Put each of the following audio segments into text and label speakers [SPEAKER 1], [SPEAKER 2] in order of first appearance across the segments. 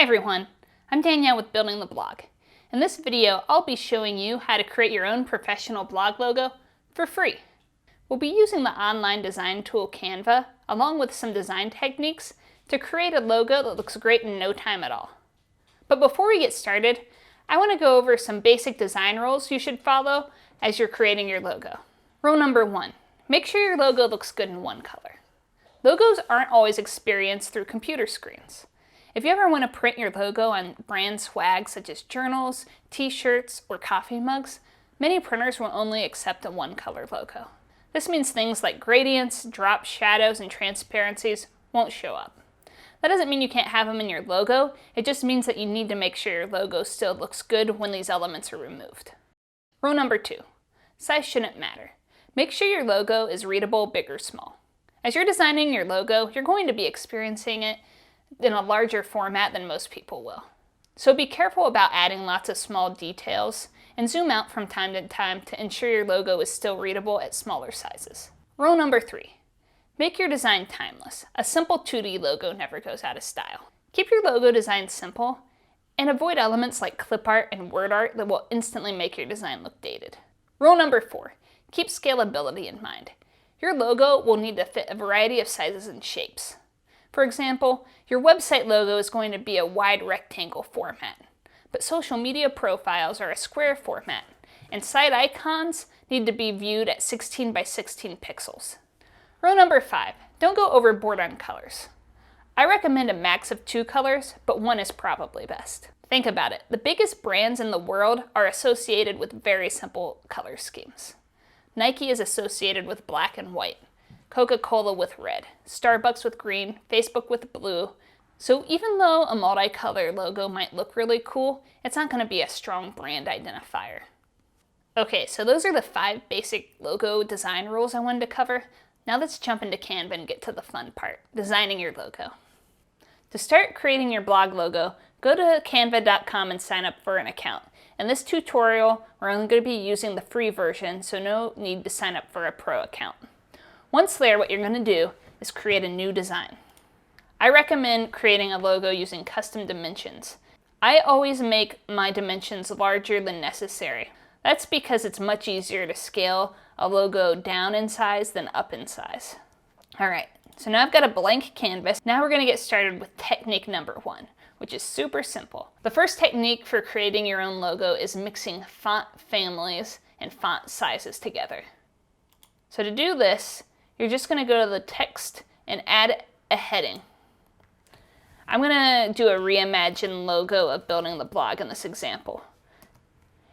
[SPEAKER 1] Hi everyone, I'm Danielle with Building the Blog. In this video, I'll be showing you how to create your own professional blog logo for free. We'll be using the online design tool Canva, along with some design techniques, to create a logo that looks great in no time at all. But before we get started, I want to go over some basic design rules you should follow as you're creating your logo. Rule number 1, make sure your logo looks good in one color. Logos aren't always experienced through computer screens. If you ever want to print your logo on brand swag such as journals, t-shirts, or coffee mugs, many printers will only accept a one-color logo. This means things like gradients, drop shadows, and transparencies won't show up. That doesn't mean you can't have them in your logo, it just means that you need to make sure your logo still looks good when these elements are removed. Rule number 2, size shouldn't matter. Make sure your logo is readable, big or small. As you're designing your logo, you're going to be experiencing it in a larger format than most people will. So be careful about adding lots of small details and zoom out from time to time to ensure your logo is still readable at smaller sizes. Rule number 3, make your design timeless. A simple 2D logo never goes out of style. Keep your logo design simple and avoid elements like clip art and word art that will instantly make your design look dated. Rule number 4, keep scalability in mind. Your logo will need to fit a variety of sizes and shapes. For example, your website logo is going to be a wide rectangle format, but social media profiles are a square format, and site icons need to be viewed at 16 by 16 pixels. Rule number 5, don't go overboard on colors. I recommend a max of 2 colors, but 1 is probably best. Think about it, the biggest brands in the world are associated with very simple color schemes. Nike is associated with black and white, Coca-Cola with red, Starbucks with green, Facebook with blue. So even though a multicolor logo might look really cool, it's not going to be a strong brand identifier. Okay, so those are the 5 basic logo design rules I wanted to cover. Now let's jump into Canva and get to the fun part, designing your logo. To start creating your blog logo, go to canva.com and sign up for an account. In this tutorial, we're only going to be using the free version, so no need to sign up for a pro account. Once there, what you're going to do is create a new design. I recommend creating a logo using custom dimensions. I always make my dimensions larger than necessary. That's because it's much easier to scale a logo down in size than up in size. Alright, so now I've got a blank canvas. Now we're going to get started with technique number 1, which is super simple. The first technique for creating your own logo is mixing font families and font sizes together. So to do this, you're just going to go to the text and add a heading. I'm going to do a reimagined logo of Building the Blog in this example.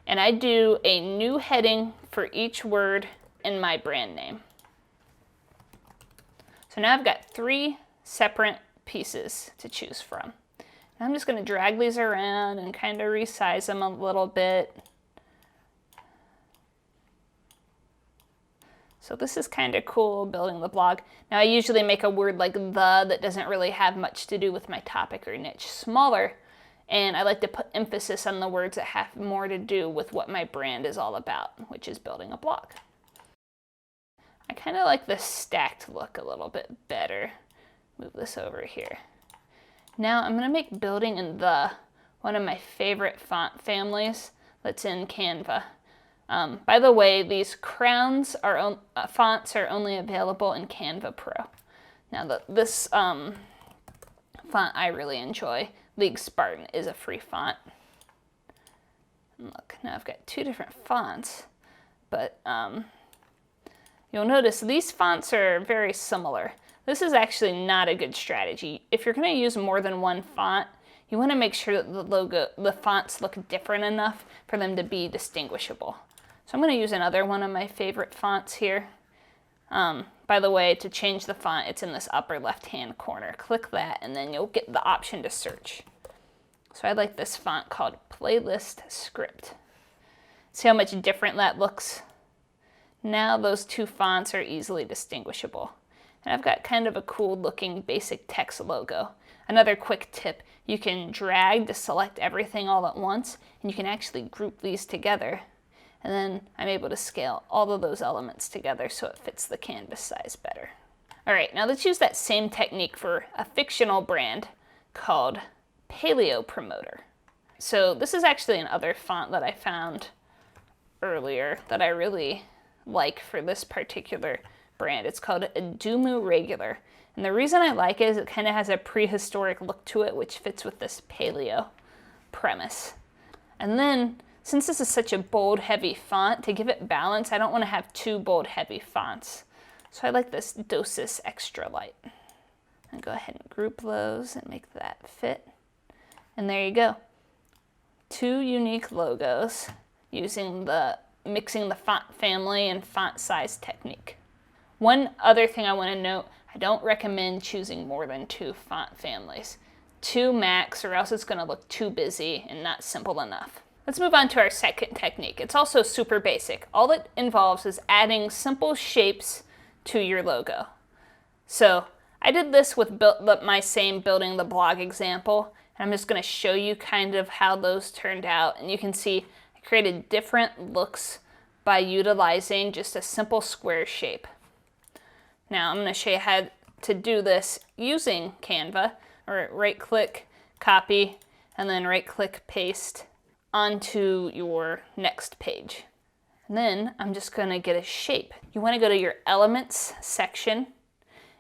[SPEAKER 1] And I do a new heading for each word in my brand name. So now I've got 3 separate pieces to choose from. And I'm just going to drag these around and kind of resize them a little bit. So this is kind of cool, Building the Blog. Now I usually make a word like the that doesn't really have much to do with my topic or niche smaller, and I like to put emphasis on the words that have more to do with what my brand is all about, which is building a blog. I kind of like the stacked look a little bit better. Move this over here. Now I'm going to make building in the one of my favorite font families that's in Canva. By the way, these crowns fonts are only available in Canva Pro. Now this font I really enjoy, League Spartan, is a free font. And look, now I've got 2 different fonts, but you'll notice these fonts are very similar. This is actually not a good strategy. If you're going to use more than one font, you want to make sure that the fonts look different enough for them to be distinguishable. So I'm going to use another one of my favorite fonts here. By the way, to change the font, it's in this upper left-hand corner. Click that, and then you'll get the option to search. So I like this font called Playlist Script. See how much different that looks? Now those 2 fonts are easily distinguishable. And I've got kind of a cool-looking basic text logo. Another quick tip, you can drag to select everything all at once, and you can actually group these together. And then I'm able to scale all of those elements together so it fits the canvas size better. All right, now let's use that same technique for a fictional brand called Paleo Promoter. So this is actually another font that I found earlier that I really like for this particular brand. It's called Adumu Regular. And the reason I like it is it kind of has a prehistoric look to it, which fits with this paleo premise. And then, since this is such a bold, heavy font, to give it balance, I don't want to have two bold, heavy fonts. So I like this Dosis Extra Light. And go ahead and group those and make that fit. And there you go. Two unique logos using mixing the font family and font size technique. One other thing I want to note, I don't recommend choosing more than two font families. Two max, or else it's going to look too busy and not simple enough. Let's move on to our second technique. It's also super basic. All it involves is adding simple shapes to your logo. So I did this with my same building the blog example, and I'm just going to show you kind of how those turned out. And you can see I created different looks by utilizing just a simple square shape. Now I'm going to show you how to do this using Canva, or right click, copy, and then right click, paste onto your next page. And then I'm just going to get a shape. You want to go to your Elements section,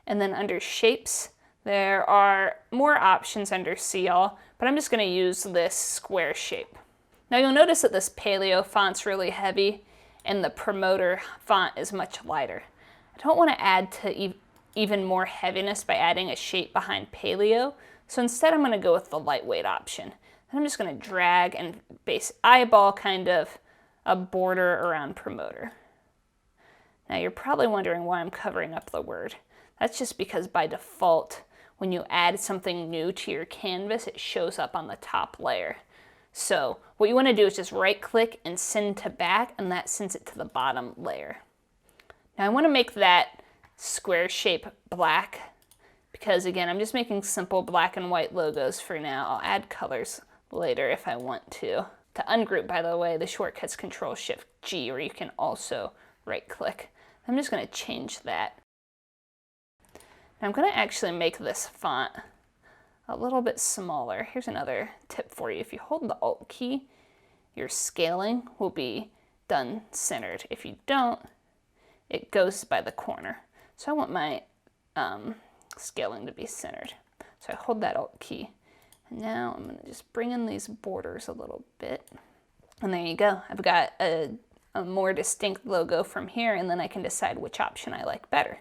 [SPEAKER 1] and then under Shapes, there are more options under See All, but I'm just going to use this square shape. Now you'll notice that this Paleo font's really heavy, and the Promoter font is much lighter. I don't want to add to even more heaviness by adding a shape behind Paleo, so instead I'm going to go with the lightweight option. And I'm just going to drag and eyeball kind of a border around Promoter. Now you're probably wondering why I'm covering up the word. That's just because by default, when you add something new to your canvas, it shows up on the top layer. So what you want to do is just right click and send to back, and that sends it to the bottom layer. Now I want to make that square shape black because, again, I'm just making simple black and white logos for now. I'll add colors later if I want to. To ungroup, by the way, the shortcut's Control-Shift-G, or you can also right-click. I'm just going to change that. Now I'm going to actually make this font a little bit smaller. Here's another tip for you. If you hold the Alt key, your scaling will be done centered. If you don't, it goes by the corner. So I want my scaling to be centered. So I hold that Alt key. And now I'm going to just bring in these borders a little bit. And there you go. I've got a more distinct logo from here, and then I can decide which option I like better.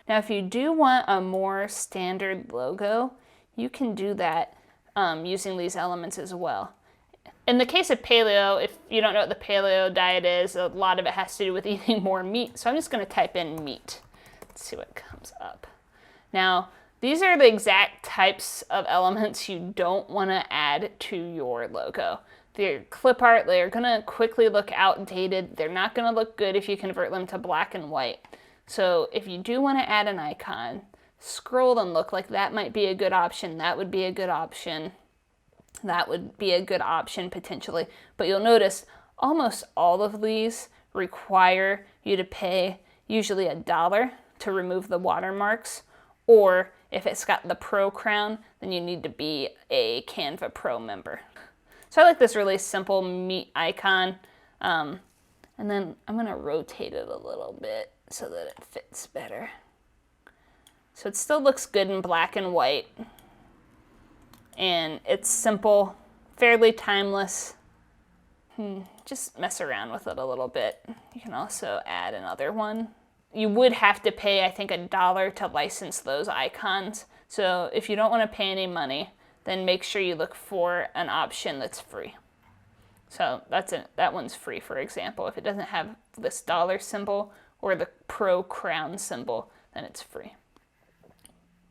[SPEAKER 1] Now if you do want a more standard logo, you can do that using these elements as well. In the case of paleo, if you don't know what the paleo diet is, a lot of it has to do with eating more meat. So I'm just going to type in meat. Let's see what comes up. Now, these are the exact types of elements you don't want to add to your logo. They're clip art, they're going to quickly look outdated. They're not going to look good if you convert them to black and white. So if you do want to add an icon, scroll and look like that might be a good option. That would be a good option. That would be a good option potentially. But you'll notice almost all of these require you to pay usually $1 to remove the watermarks, or if it's got the Pro crown, then you need to be a Canva Pro member. So I like this really simple meat icon. And then I'm going to rotate it a little bit so that it fits better. So it still looks good in black and white. And it's simple, fairly timeless. Just mess around with it a little bit. You can also add another one. You would have to pay, I think, $1 to license those icons. So if you don't want to pay any money, then make sure you look for an option that's free. So that one's free, for example. If it doesn't have this dollar symbol or the Pro crown symbol, then it's free.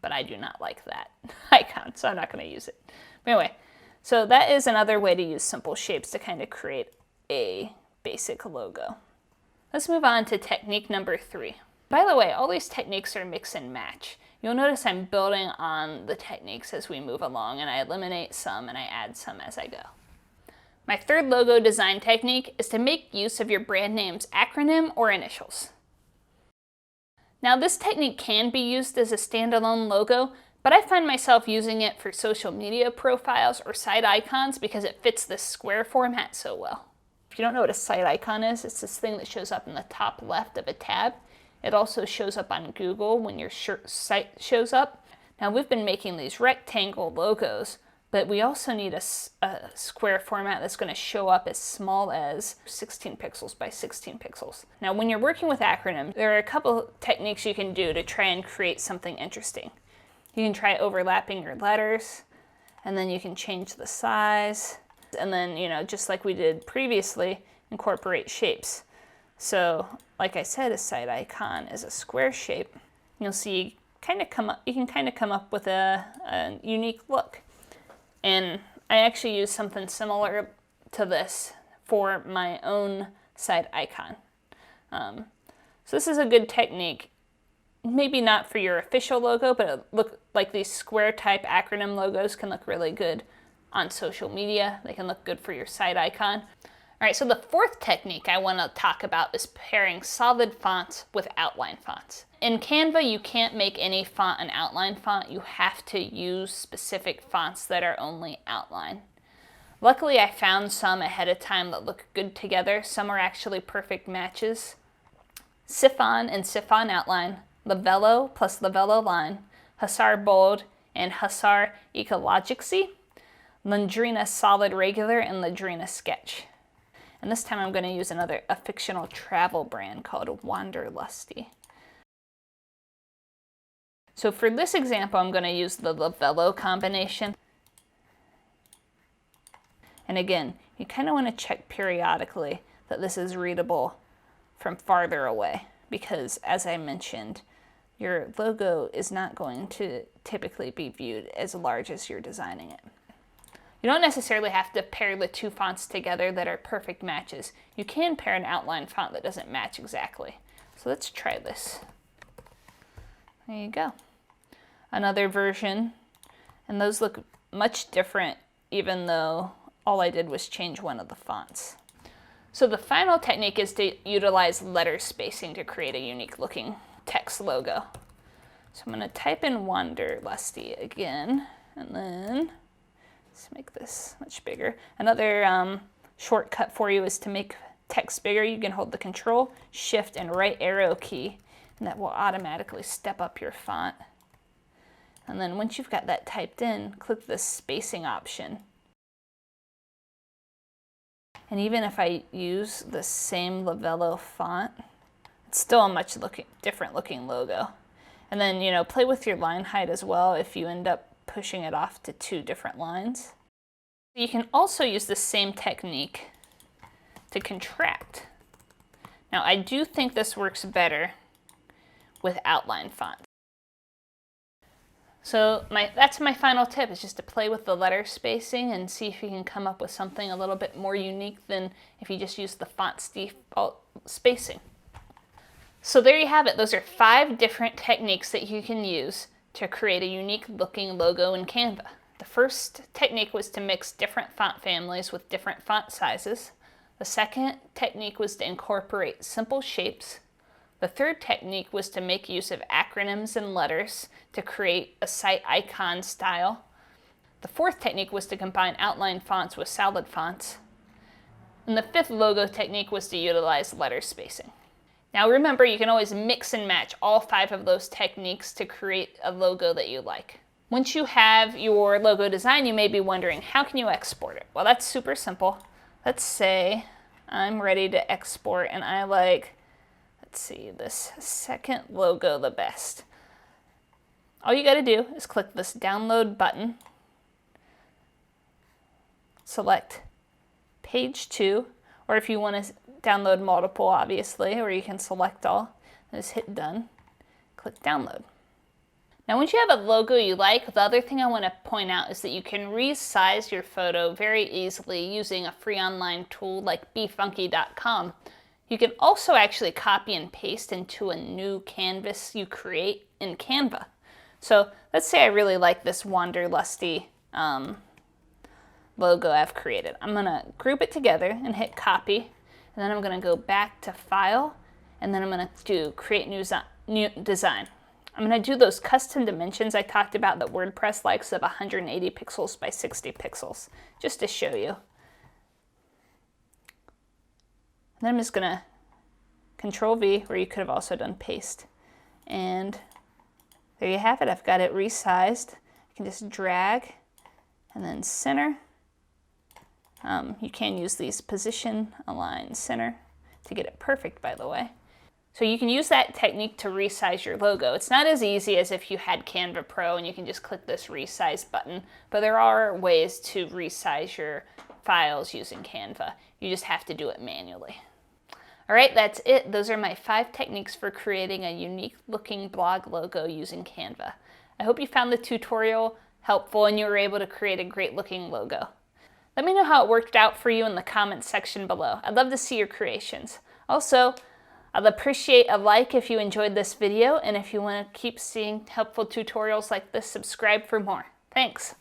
[SPEAKER 1] But I do not like that icon, so I'm not going to use it. But anyway, so that is another way to use simple shapes to kind of create a basic logo. Let's move on to technique number 3. By the way, all these techniques are mix and match. You'll notice I'm building on the techniques as we move along, and I eliminate some and I add some as I go. My third logo design technique is to make use of your brand name's acronym or initials. Now this technique can be used as a standalone logo, But I find myself using it for social media profiles or site icons because it fits this square format so well. If you don't know what a site icon is, it's this thing that shows up in the top left of a tab. It also shows up on Google when your site shows up. Now we've been making these rectangle logos, but we also need a square format that's going to show up as small as 16 pixels by 16 pixels. Now when you're working with acronyms, there are a couple techniques you can do to try and create something interesting. You can try overlapping your letters, and then you can change the size, and then, just like we did previously, incorporate shapes. So, like I said, a site icon is a square shape. You'll see you can kind of come up with a unique look. And I actually use something similar to this for my own site icon. So this is a good technique. Maybe not for your official logo, but it look like these square type acronym logos can look really good on social media. They can look good for your site icon. All right, so the fourth technique I want to talk about is pairing solid fonts with outline fonts. In Canva, you can't make any font an outline font. You have to use specific fonts that are only outline. Luckily, I found some ahead of time that look good together. Some are actually perfect matches. Chiffon and Chiffon Outline, Lavello plus Lavello Line, Hussar Bold and Hussar Ecologicsy, Landrina Solid Regular, and Landrina Sketch. And this time I'm going to use a fictional travel brand called Wanderlusty. So for this example, I'm going to use the Lavello combination. And again, you kind of want to check periodically that this is readable from farther away, because as I mentioned, your logo is not going to typically be viewed as large as you're designing it. You don't necessarily have to pair the two fonts together that are perfect matches. You can pair an outline font that doesn't match exactly. So let's try this. There you go. Another version, and those look much different even though all I did was change one of the fonts. So the final technique is to utilize letter spacing to create a unique looking text logo. So I'm going to type in Wanderlusty again, and then let's make this much bigger. Another shortcut for you is to make text bigger. You can hold the Control, Shift, and right arrow key, and that will automatically step up your font. And then once you've got that typed in, click the spacing option. And even if I use the same Lavello font, it's still a much different looking logo. And then, play with your line height as well if you end up pushing it off to 2 different lines. You can also use the same technique to contract. Now, I do think this works better with outline fonts. So that's my final tip, is just to play with the letter spacing and see if you can come up with something a little bit more unique than if you just use the font's default spacing. So there you have it. Those are 5 different techniques that you can use to create a unique looking logo in Canva. The first technique was to mix different font families with different font sizes. The second technique was to incorporate simple shapes. The third technique was to make use of acronyms and letters to create a site icon style. The fourth technique was to combine outline fonts with solid fonts. And the fifth logo technique was to utilize letter spacing. Now remember, you can always mix and match all 5 of those techniques to create a logo that you like. Once you have your logo design, you may be wondering, how can you export it? Well, that's super simple. Let's say I'm ready to export and I like, let's see, this second logo the best. All you got to do is click this download button, select page 2, or if you want to download multiple, obviously, or you can select all, and just hit done, click download. Now once you have a logo you like, the other thing I want to point out is that you can resize your photo very easily using a free online tool like befunky.com. You can also actually copy and paste into a new canvas you create in Canva. So let's say I really like this Wanderlusty logo I've created. I'm going to group it together and hit copy. And then I'm going to go back to File, and then I'm going to do Create New Design. I'm going to do those custom dimensions I talked about that WordPress likes of 180 pixels by 60 pixels, just to show you. And then I'm just going to Control V, or you could have also done paste. And there you have it. I've got it resized. I can just drag and then center. You can use these position, align, center to get it perfect, by the way. So you can use that technique to resize your logo. It's not as easy as if you had Canva Pro and you can just click this resize button, but there are ways to resize your files using Canva. You just have to do it manually. All right, that's it. Those are my 5 techniques for creating a unique looking blog logo using Canva. I hope you found the tutorial helpful and you were able to create a great looking logo. Let me know how it worked out for you in the comments section below. I'd love to see your creations. Also, I'd appreciate a like if you enjoyed this video, and if you want to keep seeing helpful tutorials like this, subscribe for more. Thanks.